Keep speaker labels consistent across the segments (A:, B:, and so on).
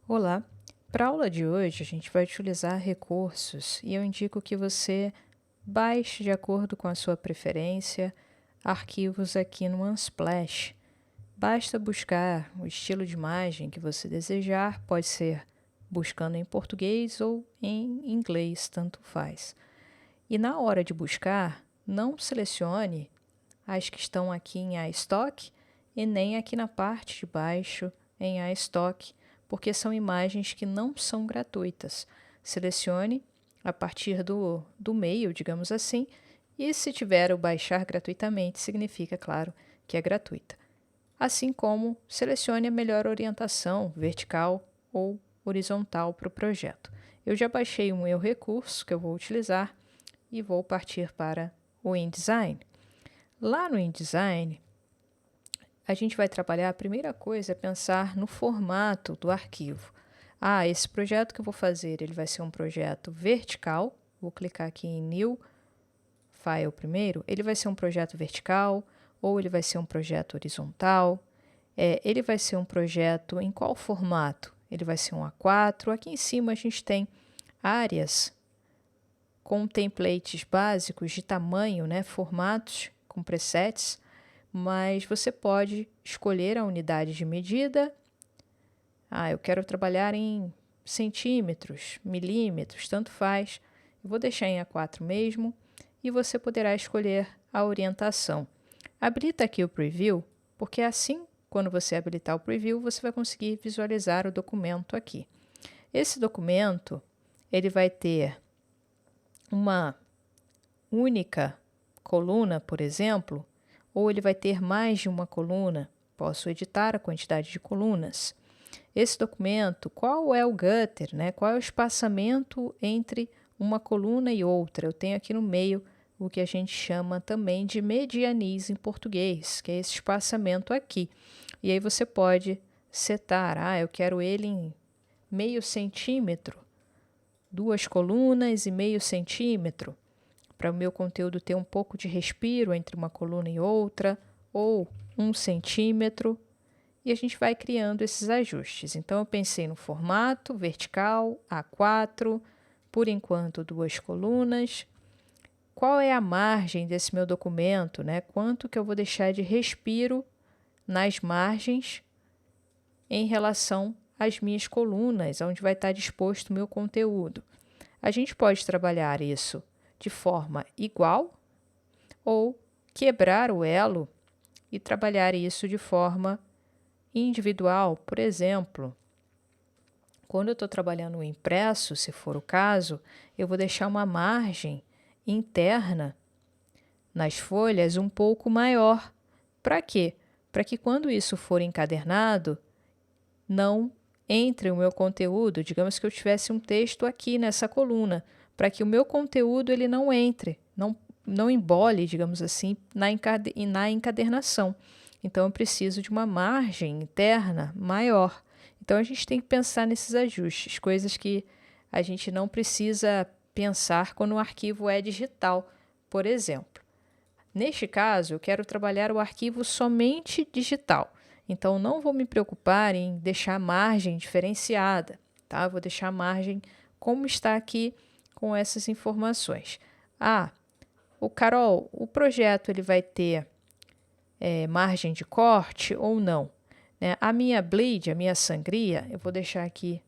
A: Olá! Para a aula de hoje, a gente vai utilizar recursos e eu indico que você baixe, de acordo com a sua preferência, arquivos aqui no Unsplash. Basta buscar o estilo de imagem que você desejar, pode ser buscando em português ou em inglês, tanto faz. E na hora de buscar, não selecione as que estão aqui em iStock e nem aqui na parte de baixo em iStock, porque são imagens que não são gratuitas. Selecione a partir do meio, digamos assim, e se tiver o baixar gratuitamente, significa, claro, que é gratuita. Assim como selecione a melhor orientação, vertical ou horizontal para o projeto. Eu já baixei o meu recurso que eu vou utilizar e vou partir para o InDesign. Lá no InDesign, a gente vai trabalhar, a primeira coisa é pensar no formato do arquivo. Esse projeto que eu vou fazer, ele vai ser um projeto vertical. Vou clicar aqui em New File primeiro. Ele vai ser um projeto vertical ou ele vai ser um projeto horizontal. Ele vai ser um projeto em qual formato? Ele vai ser um A4. Aqui em cima a gente tem áreas com templates básicos de tamanho, né, formatos com presets, mas você pode escolher a unidade de medida. Eu quero trabalhar em centímetros, milímetros, tanto faz. Eu vou deixar em A4 mesmo e você poderá escolher a orientação. Habilita aqui o Preview, porque assim, quando você habilitar o Preview, você vai conseguir visualizar o documento aqui. Esse documento, ele vai ter uma única coluna, por exemplo, ou ele vai ter mais de uma coluna. Posso editar a quantidade de colunas. Esse documento, qual é o gutter, né? Qual é o espaçamento entre uma coluna e outra? Eu tenho aqui no meio o que a gente chama também de medianiz em português, que é esse espaçamento aqui. E aí você pode setar, eu quero ele em meio centímetro, 2 colunas e meio centímetro, para o meu conteúdo ter um pouco de respiro entre uma coluna e outra, ou 1 centímetro, e a gente vai criando esses ajustes. Então, eu pensei no formato vertical, A4, por enquanto 2 colunas. Qual é a margem desse meu documento, né? Quanto que eu vou deixar de respiro nas margens em relação às minhas colunas, onde vai estar disposto o meu conteúdo. A gente pode trabalhar isso de forma igual ou quebrar o elo e trabalhar isso de forma individual. Por exemplo, quando eu estou trabalhando o impresso, se for o caso, eu vou deixar uma margem interna nas folhas um pouco maior. Para quê? Para que quando isso for encadernado, não entre o meu conteúdo. Digamos que eu tivesse um texto aqui nessa coluna, para que o meu conteúdo ele não entre, não embole, digamos assim, na encadernação. Então, eu preciso de uma margem interna maior. Então, a gente tem que pensar nesses ajustes, coisas que a gente não precisa pensar quando o arquivo é digital, por exemplo. Neste caso, eu quero trabalhar o arquivo somente digital. Então, não vou me preocupar em deixar a margem diferenciada, tá? Vou deixar a margem como está aqui com essas informações. Carol, o projeto ele vai ter margem de corte ou não? Né? A minha bleed, a minha sangria, eu vou deixar aqui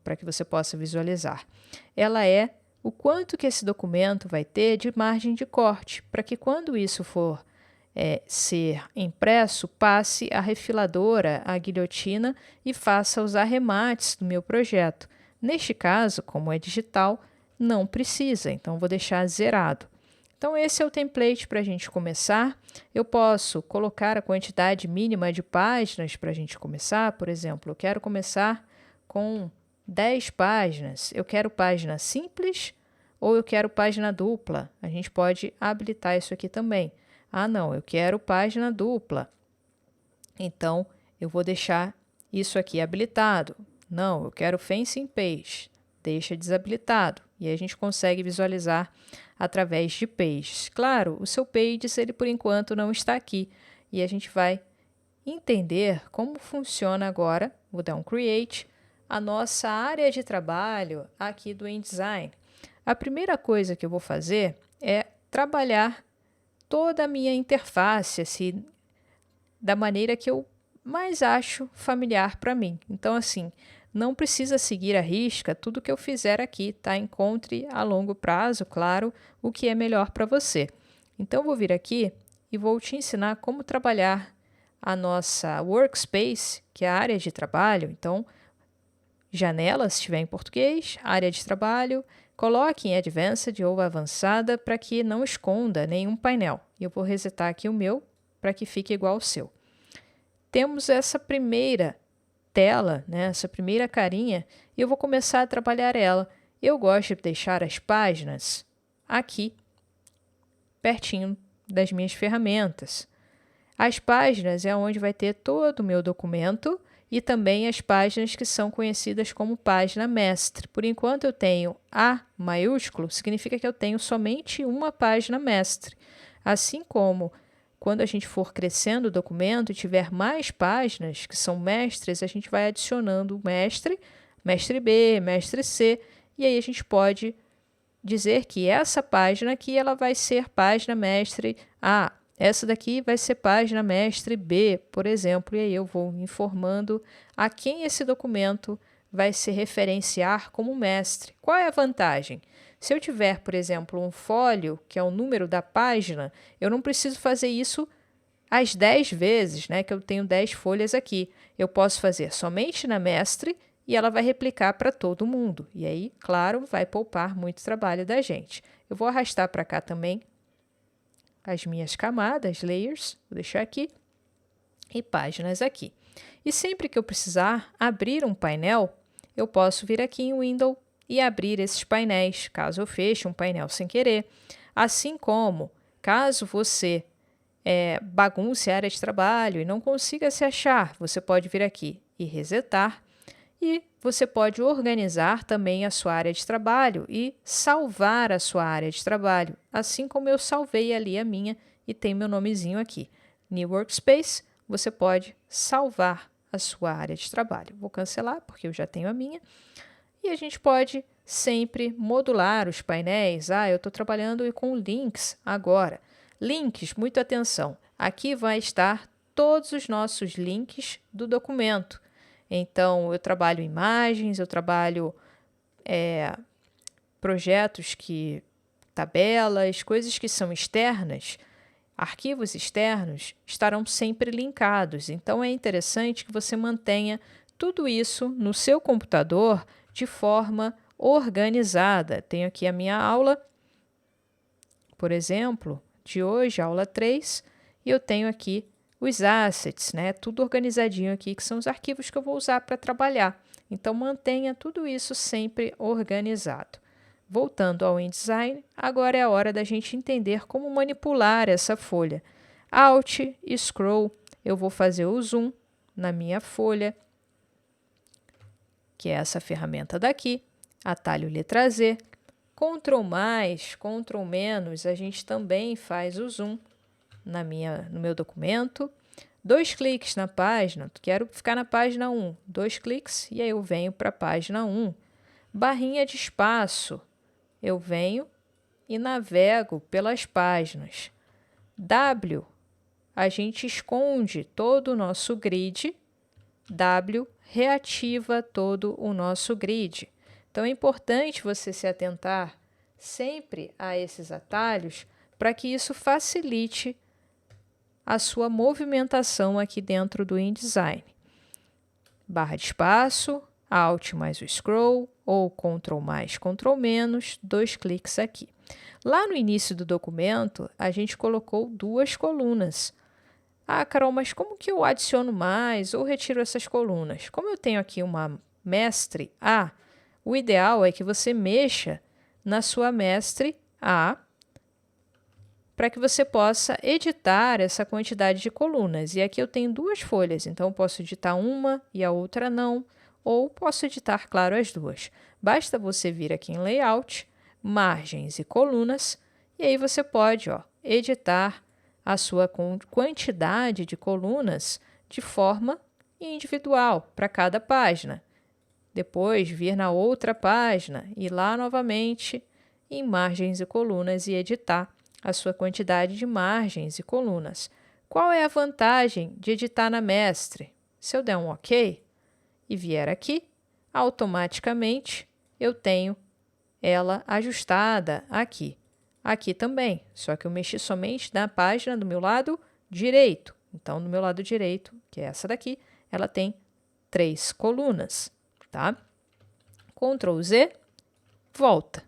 A: para que você possa visualizar. Ela é o quanto que esse documento vai ter de margem de corte, para que quando isso for ser impresso, passe a refiladora, a guilhotina e faça os arremates do meu projeto. Neste caso, como é digital, não precisa, então vou deixar zerado. Então, esse é o template para a gente começar. Eu posso colocar a quantidade mínima de páginas para a gente começar. Por exemplo, eu quero começar com 10 páginas. Eu quero página simples ou eu quero página dupla. A gente pode habilitar isso aqui também. Não, eu quero página dupla. Então, eu vou deixar isso aqui habilitado. Não, eu quero facing page. Deixa desabilitado. E aí a gente consegue visualizar através de pages. Claro, o seu pages, ele por enquanto não está aqui. E a gente vai entender como funciona agora. Vou dar um create. a nossa área de trabalho aqui do InDesign. A primeira coisa que eu vou fazer é trabalhar toda a minha interface, assim, da maneira que eu mais acho familiar para mim. Então, assim, não precisa seguir à risca tudo que eu fizer aqui, tá? Encontre a longo prazo, claro, o que é melhor para você. Então, eu vou vir aqui e vou te ensinar como trabalhar a nossa workspace, que é a área de trabalho. Então, janela, se estiver em português, área de trabalho, coloque em Advanced ou avançada para que não esconda nenhum painel. Eu vou resetar aqui o meu para que fique igual ao seu. Temos essa primeira tela, né, essa primeira carinha, e eu vou começar a trabalhar ela. Eu gosto de deixar as páginas aqui, pertinho das minhas ferramentas. As páginas é onde vai ter todo o meu documento e também as páginas que são conhecidas como página mestre. Por enquanto eu tenho A maiúsculo, significa que eu tenho somente uma página mestre. Assim como quando a gente for crescendo o documento e tiver mais páginas que são mestres, a gente vai adicionando mestre, mestre B, mestre C, e aí a gente pode dizer que essa página aqui ela vai ser página mestre A, essa daqui vai ser página mestre B, por exemplo, e aí eu vou informando a quem esse documento vai se referenciar como mestre. Qual é a vantagem? Se eu tiver, por exemplo, um fólio, que é o número da página, eu não preciso fazer isso às 10 vezes, né, que eu tenho 10 folhas aqui. Eu posso fazer somente na mestre e ela vai replicar para todo mundo. E aí, claro, vai poupar muito trabalho da gente. Eu vou arrastar para cá também as minhas camadas, layers, vou deixar aqui, e páginas aqui. E sempre que eu precisar abrir um painel, eu posso vir aqui em Window e abrir esses painéis, caso eu feche um painel sem querer. Assim como, caso você bagunce a área de trabalho e não consiga se achar, você pode vir aqui e resetar. E você pode organizar também a sua área de trabalho e salvar a sua área de trabalho, assim como eu salvei ali a minha e tem meu nomezinho aqui. New Workspace, você pode salvar a sua área de trabalho. Vou cancelar porque eu já tenho a minha. E a gente pode sempre modular os painéis. Eu estou trabalhando com links agora. Links, muita atenção. Aqui vai estar todos os nossos links do documento. Então, eu trabalho imagens, eu trabalho projetos tabelas, coisas que são externas, arquivos externos, estarão sempre linkados. Então, é interessante que você mantenha tudo isso no seu computador de forma organizada. Tenho aqui a minha aula, por exemplo, de hoje, aula 3, e eu tenho aqui os assets, né? Tudo organizadinho aqui, que são os arquivos que eu vou usar para trabalhar. Então, mantenha tudo isso sempre organizado. Voltando ao InDesign, agora é a hora da gente entender como manipular essa folha. Alt e Scroll, eu vou fazer o zoom na minha folha, que é essa ferramenta daqui, atalho letra Z. Ctrl mais, Ctrl menos, a gente também faz o zoom no meu documento. 2 cliques na página, quero ficar na página 1, 2 cliques e aí eu venho para a página 1. Barrinha de espaço, eu venho e navego pelas páginas. W, a gente esconde todo o nosso grid. W reativa todo o nosso grid. Então, é importante você se atentar sempre a esses atalhos para que isso facilite a sua movimentação aqui dentro do InDesign. Barra de espaço, Alt mais o Scroll, ou Ctrl mais, Ctrl menos, 2 cliques aqui. Lá no início do documento, a gente colocou 2 colunas. Carol, mas como que eu adiciono mais ou retiro essas colunas? Como eu tenho aqui uma mestre A, o ideal é que você mexa na sua mestre A para que você possa editar essa quantidade de colunas. E aqui eu tenho 2 folhas, então eu posso editar uma e a outra não, ou posso editar, claro, as duas. Basta você vir aqui em Layout, Margens e Colunas, e aí você pode editar a sua quantidade de colunas de forma individual para cada página. depois vir na outra página, ir lá novamente em margens e colunas e editar a sua quantidade de margens e colunas. Qual é a vantagem de editar na Mestre? Se eu der um OK e vier aqui, automaticamente eu tenho ela ajustada aqui. Aqui também, só que eu mexi somente na página do meu lado direito. Então, do meu lado direito, que é essa daqui, ela tem 3 colunas, tá? Ctrl Z, volta.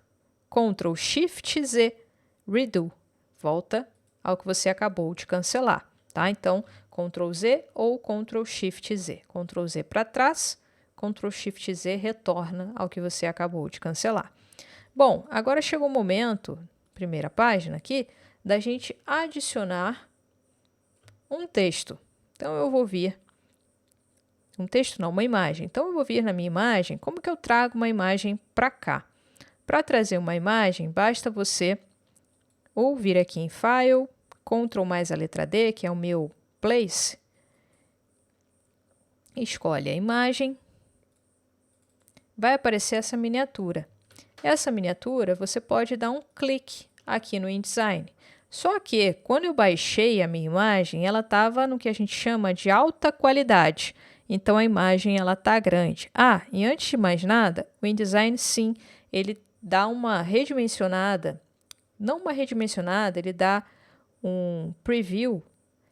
A: Ctrl Shift Z, redo, volta ao que você acabou de cancelar, tá? Então, Ctrl Z ou Ctrl Shift Z. Ctrl Z para trás, Ctrl Shift Z retorna ao que você acabou de cancelar. Bom, agora chegou o momento, primeira página aqui, da gente adicionar um texto. Então, eu vou vir... Um texto não, uma imagem. Então, eu vou vir na minha imagem. Como que eu trago uma imagem para cá? Para trazer uma imagem, basta você ou vir aqui em File, Ctrl mais a letra D, que é o meu Place, escolhe a imagem, vai aparecer essa miniatura. Essa miniatura você pode dar um clique aqui no InDesign. Só que, quando eu baixei a minha imagem, ela estava no que a gente chama de alta qualidade. Então, a imagem está grande. E antes de mais nada, o InDesign, sim, ele dá uma redimensionada. Não uma redimensionada, ele dá um preview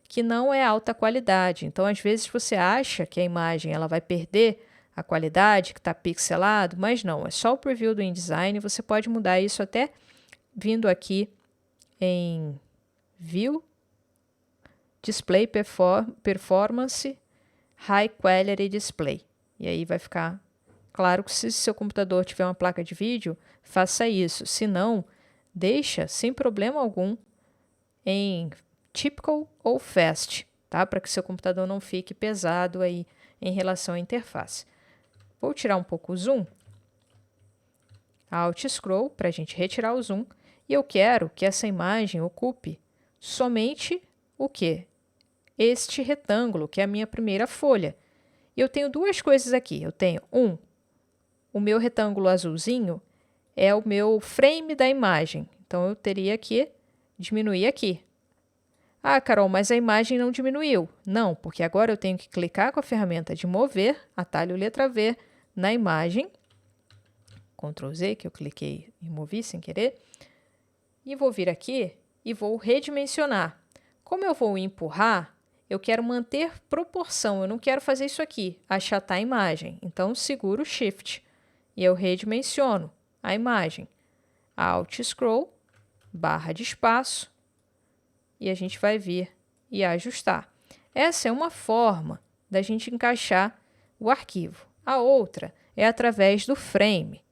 A: que não é alta qualidade. Então, às vezes, você acha que a imagem ela vai perder a qualidade, que está pixelado, mas não, é só o preview do InDesign. Você pode mudar isso até vindo aqui em View, Display Performance, High Quality Display. E aí vai ficar claro que se seu computador tiver uma placa de vídeo, faça isso. Se não, deixa sem problema algum em Typical ou Fast, tá? Para que seu computador não fique pesado aí em relação à interface. Vou tirar um pouco o zoom. Alt Scroll para a gente retirar o zoom. E eu quero que essa imagem ocupe somente o quê? Este retângulo, que é a minha primeira folha. E eu tenho duas coisas aqui. Eu tenho o meu retângulo azulzinho é o meu frame da imagem. Então, eu teria que diminuir aqui. Carol, mas a imagem não diminuiu. Não, porque agora eu tenho que clicar com a ferramenta de mover, atalho letra V, na imagem. Ctrl Z, que eu cliquei e movi sem querer. E vou vir aqui e vou redimensionar. Como eu vou empurrar, eu quero manter proporção. Eu não quero fazer isso aqui, achatar a imagem. Então, seguro o Shift e eu redimensiono a imagem. Alt Scroll, barra de espaço, e a gente vai vir e ajustar. Essa é uma forma da gente encaixar o arquivo. A outra é através do frame.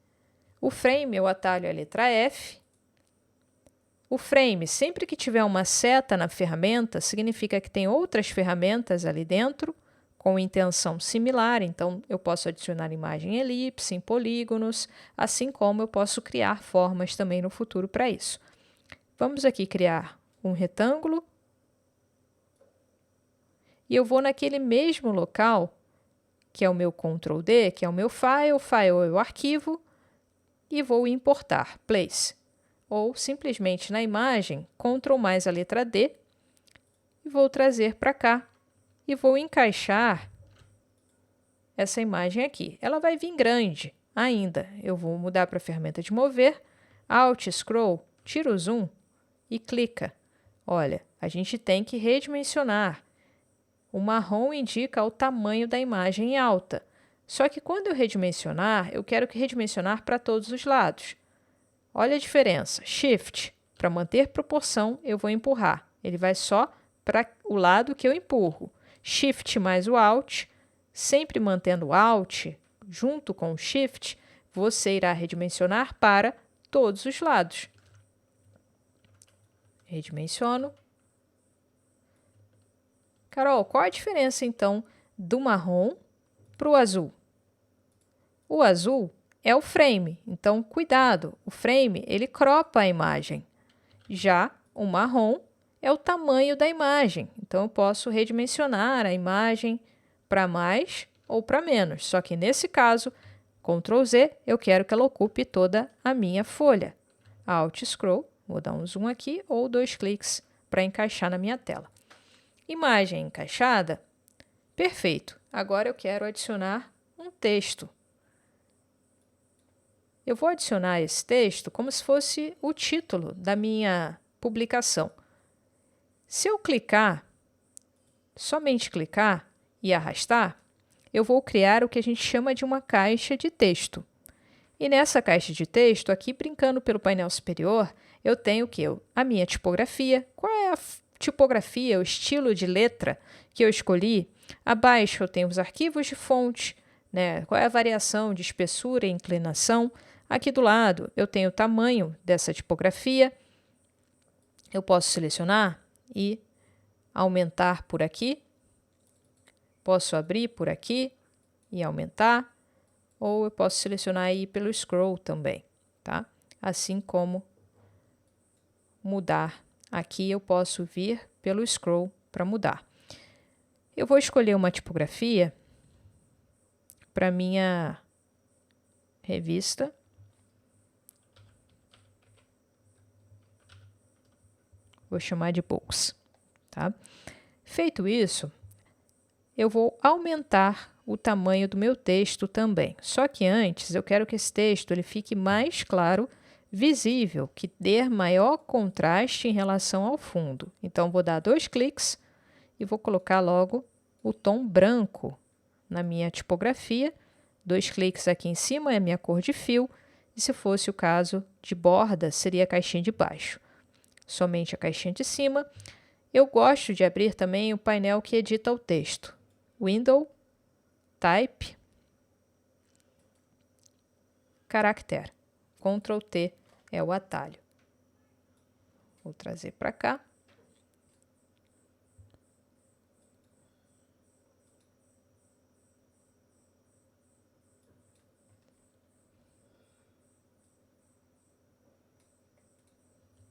A: O frame eu atalho a letra F. O frame, sempre que tiver uma seta na ferramenta, significa que tem outras ferramentas ali dentro com intenção similar. Então, eu posso adicionar imagem em elipse, em polígonos, assim como eu posso criar formas também no futuro para isso. Vamos aqui criar um retângulo. E eu vou naquele mesmo local, que é o meu Ctrl D, que é o meu File, File é o arquivo, e vou importar, Place. Ou simplesmente na imagem, Ctrl mais a letra D, e vou trazer para cá, e vou encaixar essa imagem aqui. Ela vai vir grande ainda. Eu vou mudar para a ferramenta de mover, Alt Scroll, tira o zoom e clica. Olha, a gente tem que redimensionar. O marrom indica o tamanho da imagem em alta. Só que quando eu redimensionar, eu quero que redimensionar para todos os lados. Olha a diferença. Shift, para manter proporção, eu vou empurrar. Ele vai só para o lado que eu empurro. Shift mais o Alt, sempre mantendo o Alt junto com o Shift, você irá redimensionar para todos os lados. Redimensiono. Carol, qual a diferença, então, do marrom para o azul? O azul é o frame, então, cuidado, o frame, ele cropa a imagem. Já o marrom é o tamanho da imagem, então, eu posso redimensionar a imagem para mais ou para menos. Só que, nesse caso, Ctrl Z, eu quero que ela ocupe toda a minha folha. Alt Scroll, vou dar um zoom aqui, ou 2 cliques para encaixar na minha tela. Imagem encaixada, perfeito. Agora eu quero adicionar um texto. Eu vou adicionar esse texto como se fosse o título da minha publicação. Se eu clicar, somente clicar e arrastar, eu vou criar o que a gente chama de uma caixa de texto. E nessa caixa de texto, aqui brincando pelo painel superior, eu tenho o quê? A minha tipografia. Qual é a tipografia, o estilo de letra que eu escolhi? Abaixo eu tenho os arquivos de fonte, né? Qual é a variação de espessura e inclinação. Aqui do lado eu tenho o tamanho dessa tipografia. Eu posso selecionar e aumentar por aqui. Posso abrir por aqui e aumentar. Ou eu posso selecionar aí pelo scroll também, tá? Assim como mudar. Aqui eu posso vir pelo scroll para mudar. Eu vou escolher uma tipografia para minha revista. Vou chamar de Books, tá? Feito isso, eu vou aumentar o tamanho do meu texto também. Só que antes eu quero que esse texto ele fique mais claro, visível, que dê maior contraste em relação ao fundo. Então, vou dar 2 cliques e vou colocar logo o tom branco na minha tipografia. 2 cliques aqui em cima é a minha cor de fio. E se fosse o caso de borda, seria a caixinha de baixo. Somente a caixinha de cima. Eu gosto de abrir também o painel que edita o texto. Window, Type, Caractere. Ctrl T é o atalho. Vou trazer para cá.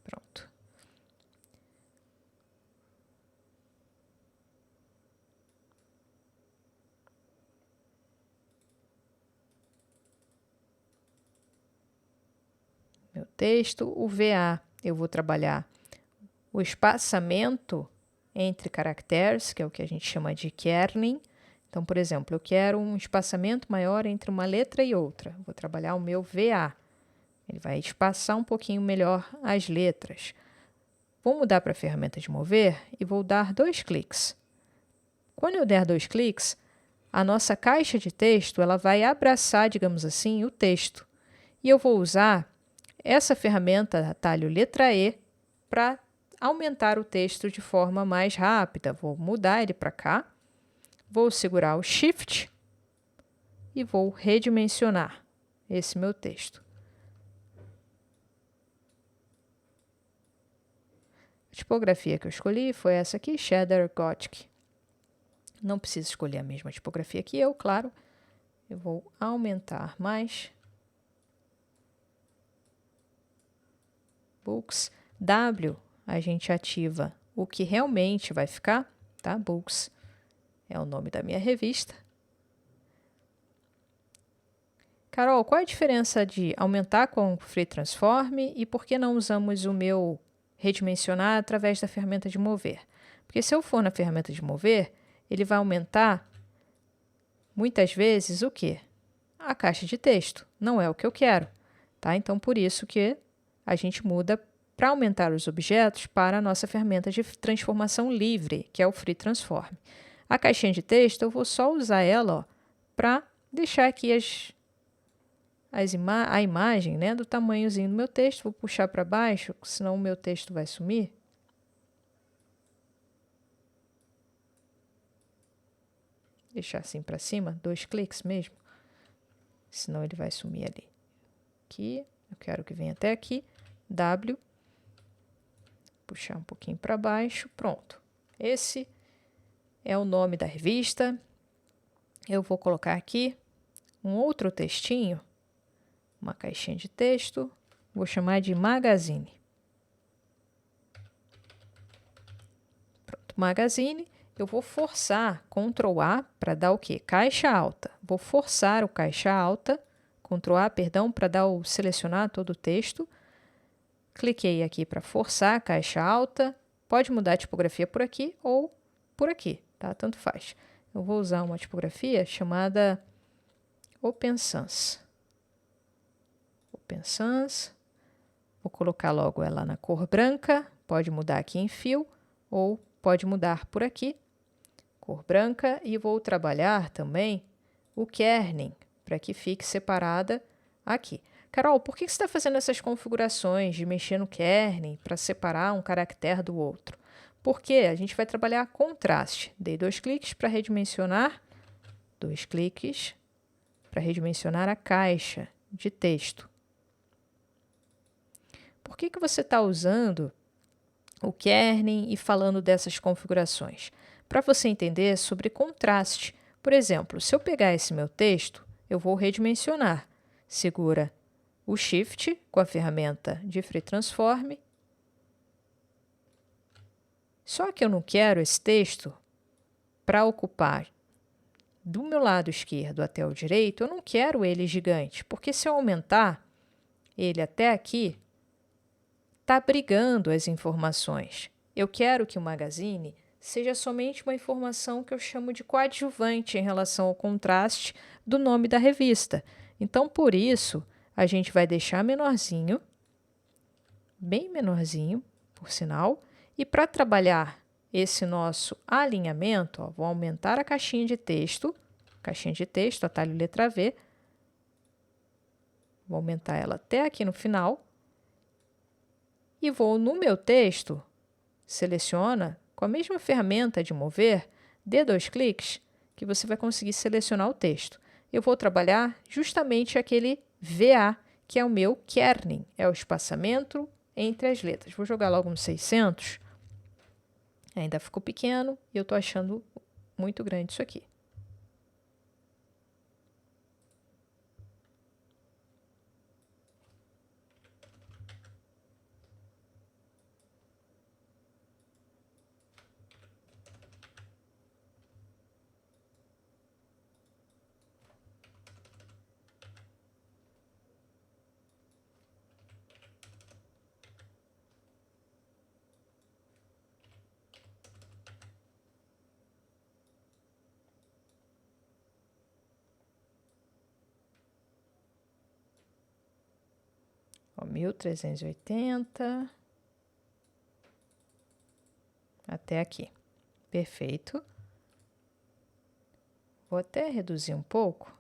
A: Pronto. Meu texto, o VA, eu vou trabalhar o espaçamento entre caracteres, que é o que a gente chama de kerning. Então, por exemplo, eu quero um espaçamento maior entre uma letra e outra. Vou trabalhar o meu VA. Ele vai espaçar um pouquinho melhor as letras. Vou mudar para a ferramenta de mover e vou dar 2 cliques. Quando eu der 2 cliques, a nossa caixa de texto ela vai abraçar, digamos assim, o texto. E eu vou usar essa ferramenta, atalho letra E, para aumentar o texto de forma mais rápida. Vou mudar ele para cá, vou segurar o Shift e vou redimensionar esse meu texto. A tipografia que eu escolhi foi essa aqui, Cheddar Gothic. Não preciso escolher a mesma tipografia que eu, claro. Eu vou aumentar mais. Books. W, a gente ativa o que realmente vai ficar, tá? Books é o nome da minha revista. Carol, qual é a diferença de aumentar com o Free Transform e por que não usamos o meu redimensionar através da ferramenta de mover? Porque se eu for na ferramenta de mover, ele vai aumentar, muitas vezes, o quê? A caixa de texto. Não é o que eu quero, tá? Então, por isso que a gente muda para aumentar os objetos para a nossa ferramenta de transformação livre, que é o Free Transform. A caixinha de texto, eu vou só usar ela para deixar aqui a imagem, né, do tamanhozinho do meu texto. Vou puxar para baixo, senão o meu texto vai sumir. Deixar assim para cima, 2 cliques mesmo, senão ele vai sumir ali. Aqui, eu quero que venha até aqui, W, puxar um pouquinho para baixo, pronto. Esse é o nome da revista. Eu vou colocar aqui um outro textinho, uma caixinha de texto, vou chamar de Magazine. Pronto, Magazine. Eu vou forçar Ctrl A para dar o quê? Caixa alta. Vou forçar o caixa alta Ctrl A, perdão, para selecionar todo o texto. Cliquei aqui para forçar a caixa alta. Pode mudar a tipografia por aqui ou por aqui, tá? Tanto faz. Eu vou usar uma tipografia chamada Open Sans. Open Sans. Vou colocar logo ela na cor branca. Pode mudar aqui em fio ou pode mudar por aqui. Cor branca. E vou trabalhar também o kerning para que fique separada aqui. Carol, por que você está fazendo essas configurações de mexer no kerning para separar um caractere do outro? Porque a gente vai trabalhar contraste. Dei 2 cliques para redimensionar, 2 cliques para redimensionar a caixa de texto. Por que você está usando o kerning e falando dessas configurações? Para você entender sobre contraste. Por exemplo, se eu pegar esse meu texto, eu vou redimensionar. Segura o Shift com a ferramenta de Free Transform. Só que eu não quero esse texto para ocupar do meu lado esquerdo até o direito, eu não quero ele gigante, porque se eu aumentar ele até aqui, está brigando as informações. Eu quero que o magazine seja somente uma informação que eu chamo de coadjuvante em relação ao contraste do nome da revista. Então, por isso, a gente vai deixar menorzinho, bem menorzinho, por sinal, e para trabalhar esse nosso alinhamento, ó, vou aumentar a caixinha de texto, atalho letra V, vou aumentar ela até aqui no final, e vou no meu texto, seleciona, com a mesma ferramenta de mover, dê 2 cliques, que você vai conseguir selecionar o texto. Eu vou trabalhar justamente aquele VA, que é o meu kerning, é o espaçamento entre as letras. Vou jogar logo um 600. Ainda ficou pequeno e eu estou achando muito grande isso aqui. Ó, 1380 até aqui. Perfeito. Vou até reduzir um pouco.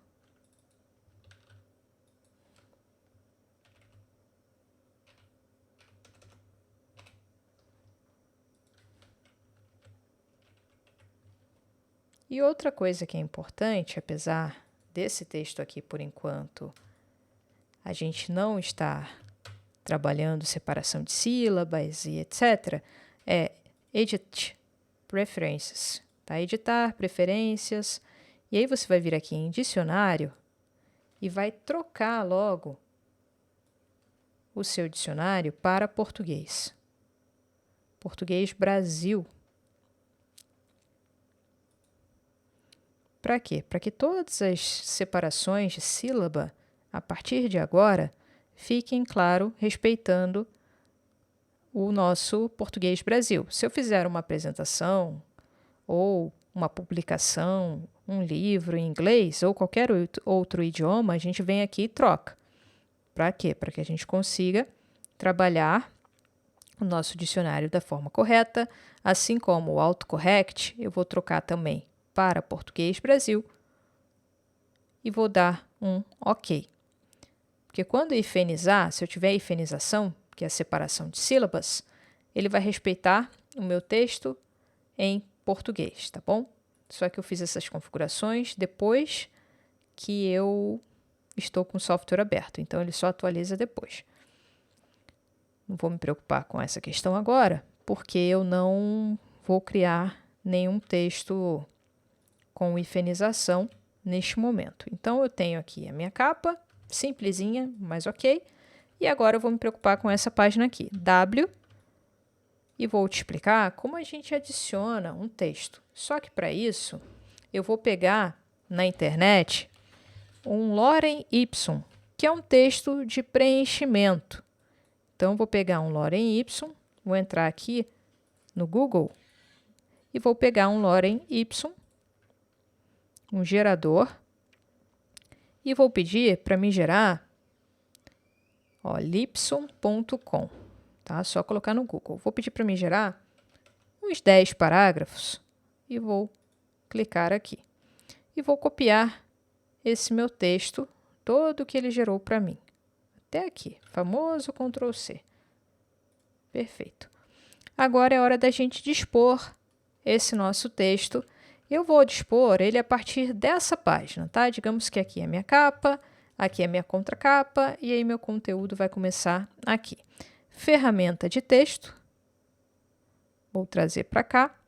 A: E outra coisa que é importante, apesar desse texto aqui, por enquanto, a gente não está trabalhando separação de sílabas e etc., é Edit Preferences, tá? Editar preferências. E aí você vai vir aqui em dicionário e vai trocar logo o seu dicionário para português. Português Brasil. Para quê? Para que todas as separações de sílaba, a partir de agora, fiquem, claro, respeitando o nosso Português Brasil. Se eu fizer uma apresentação ou uma publicação, um livro em inglês ou qualquer outro idioma, a gente vem aqui e troca. Para quê? Para que a gente consiga trabalhar o nosso dicionário da forma correta, assim como o autocorrect, eu vou trocar também para Português Brasil e vou dar um OK. Porque quando hifenizar, se eu tiver hifenização, que é a separação de sílabas, ele vai respeitar o meu texto em português, tá bom? Só que eu fiz essas configurações depois que eu estou com o software aberto, então ele só atualiza depois. Não vou me preocupar com essa questão agora, porque eu não vou criar nenhum texto com hifenização neste momento. Então, eu tenho aqui a minha capa, simplesinha, mas ok. E agora eu vou me preocupar com essa página aqui, W, e vou te explicar como a gente adiciona um texto. Só que para isso, eu vou pegar na internet um lorem ipsum, que é um texto de preenchimento. Então, vou pegar um Lorem Y, vou entrar aqui no Google e vou pegar um Lorem Y, um gerador, e vou pedir para me gerar Lipson.com, tá? Só colocar no Google. Vou pedir para me gerar uns 10 parágrafos e vou clicar aqui. E vou copiar esse meu texto, todo que ele gerou para mim. Até aqui, famoso Ctrl C. Perfeito. Agora é hora da gente dispor esse nosso texto. Eu vou dispor ele a partir dessa página, tá? Digamos que aqui é a minha capa, aqui é a minha contracapa, e aí meu conteúdo vai começar aqui. Ferramenta de texto. Vou trazer para cá,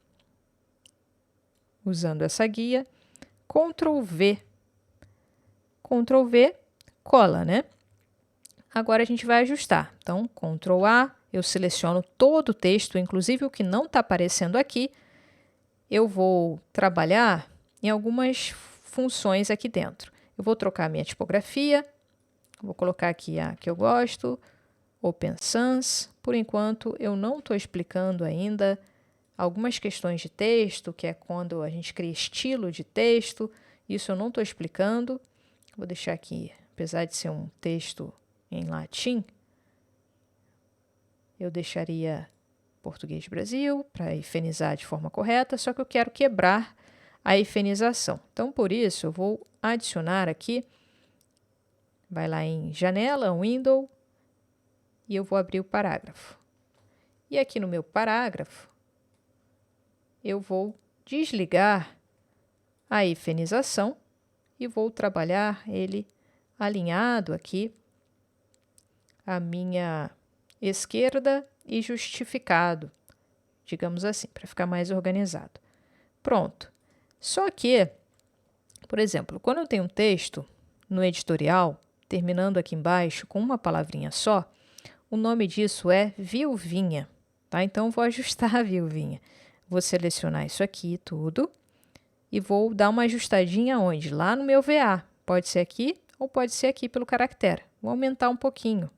A: usando essa guia. Ctrl V. Ctrl V, cola, né? Agora a gente vai ajustar. Então, Ctrl A, eu seleciono todo o texto, inclusive o que não está aparecendo aqui. Eu vou trabalhar em algumas funções aqui dentro. Eu vou trocar a minha tipografia, vou colocar aqui a que eu gosto, Open Sans. Por enquanto, eu não estou explicando ainda algumas questões de texto, que é quando a gente cria estilo de texto. Isso eu não estou explicando. Vou deixar aqui, apesar de ser um texto em latim, eu deixaria português Brasil para hifenizar de forma correta, só que eu quero quebrar a hifenização. Então, por isso, eu vou adicionar aqui, vai lá em Janela, Window, e eu vou abrir o parágrafo. E aqui no meu parágrafo, eu vou desligar a hifenização e vou trabalhar ele alinhado aqui à minha esquerda e justificado, digamos assim, para ficar mais organizado. Pronto. Só que, por exemplo, quando eu tenho um texto no editorial, terminando aqui embaixo com uma palavrinha só, o nome disso é viuvinha, tá? Então, eu vou ajustar a viuvinha. Vou selecionar isso aqui tudo e vou dar uma ajustadinha onde? Lá no meu VA. Pode ser aqui ou pode ser aqui pelo caractere. Vou aumentar um pouquinho.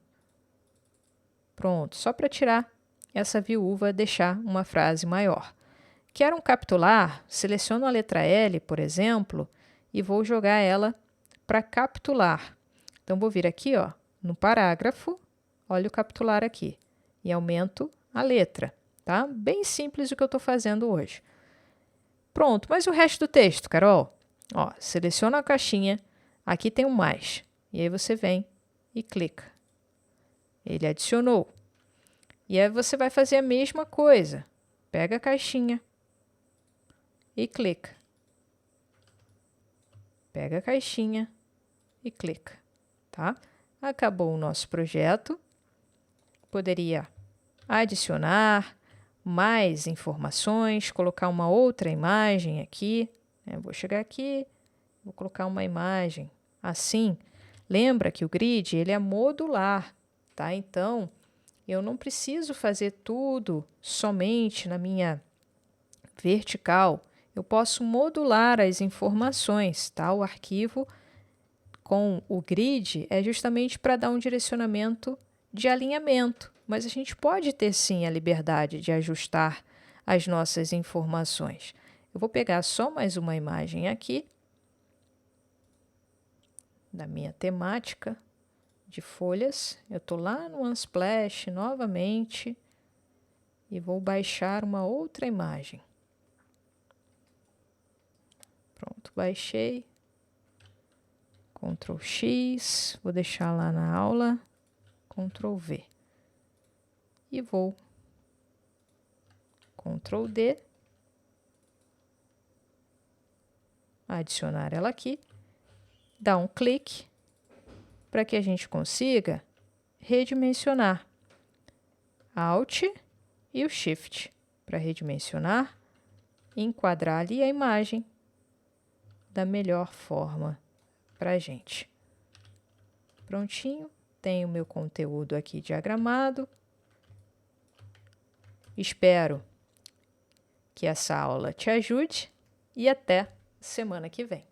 A: Pronto, só para tirar essa viúva, deixar uma frase maior. Quero um capitular, seleciono a letra L, por exemplo, e vou jogar ela para capitular. Então, vou vir aqui, ó, no parágrafo, olha o capitular aqui, e aumento a letra, tá? Bem simples o que eu estou fazendo hoje. Pronto, mas o resto do texto, Carol? Ó, seleciona a caixinha, aqui tem um mais, e aí você vem e clica. Ele adicionou. E aí você vai fazer a mesma coisa. Pega a caixinha e clica. Pega a caixinha e clica, tá? Acabou o nosso projeto. Poderia adicionar mais informações, colocar uma outra imagem aqui. Vou chegar aqui, vou colocar uma imagem assim. Lembra que o grid ele é modular, tá? Então, eu não preciso fazer tudo somente na minha vertical. Eu posso modular as informações, tá? O arquivo com o grid é justamente para dar um direcionamento de alinhamento, mas a gente pode ter sim a liberdade de ajustar as nossas informações. Eu vou pegar só mais uma imagem aqui da minha temática de folhas. Eu estou lá no Unsplash novamente e vou baixar uma outra imagem. Pronto, baixei. Ctrl X, vou deixar lá na aula, Ctrl V. E vou Ctrl D, adicionar ela aqui, dar um clique para que a gente consiga redimensionar. Alt e o Shift para redimensionar e enquadrar ali a imagem da melhor forma para a gente. Prontinho, tenho o meu conteúdo aqui diagramado. Espero que essa aula te ajude e até semana que vem.